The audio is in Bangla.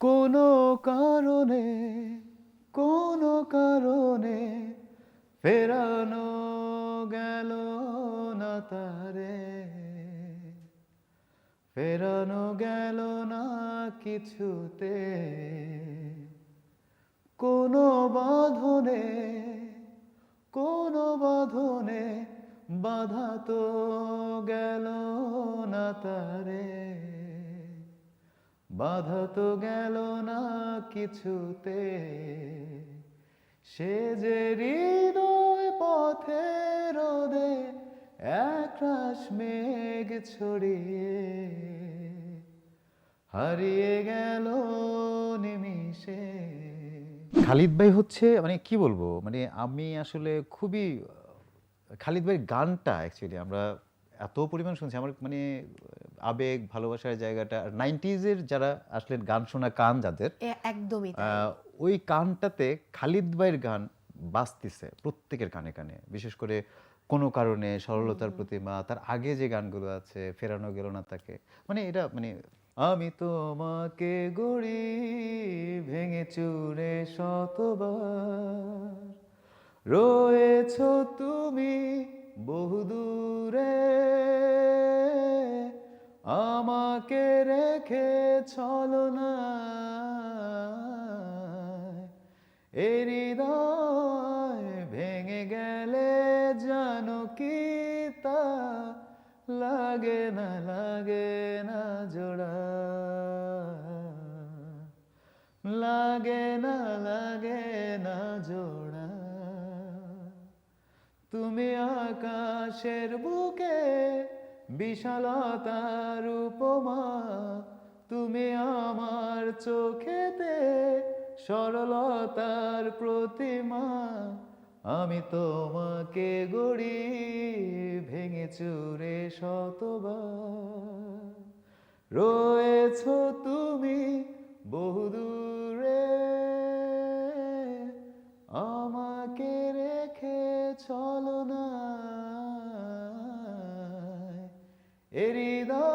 কোনো কারণে কোনো কারণে ফেরানো গেল না তারে, ফেরানো গেল না কিছুতে, কোনো বাঁধনে কোনো বাঁধনে বাধা তো গেল না তারে, বাধা তো গেল না কিছুতে, সে যে হৃদয় পথে রোদে একরাশ মেঘ ছড়িয়ে হারিয়ে গেল নিমিষে। খালিদ ভাই হচ্ছে মানে কি বলবো, মানে আমি আসলে খুবই খালিদ ভাইয়ের গানটা অ্যাকচুয়ালি আমরা এত পরিমাণ শুনছি, আমার মানে আবেগ ভালোবাসার জায়গাটা 90s-এর যারা আসলে গান শোনা কান যাদের, একদমই তাই। ওই কানটাতে খালিদ ভাইয়ের গান বাজতেছে প্রত্যেকের কানে কানে, বিশেষ করে কোনো কারণে, সরলতার প্রতিমা, তার আগে যে গানগুলো আছে, ফেরানো গেল না তাকে, মানে এটা মানে আমি তোমাকে গড়ি ভেঙে চুরে শতবার, রয়েছ তুমি বহুদূরে, আমাকে রেখে ছলনায়, এ হৃদয় ভেঙে গেলে জানো কি তা লাগে না জোড়া, লাগে না জোড়া। তুমি আকাশের বুকে বিশালতার উপমা, তুমি আমার চোখেতে সরলতার প্রতিমা, আমি তোমাকে গড়ি ভেঙে চুরে শতবার, রয়েছ তুমি বহুদূরে, আমাকে রেখে ছলনায়, এ হৃদয়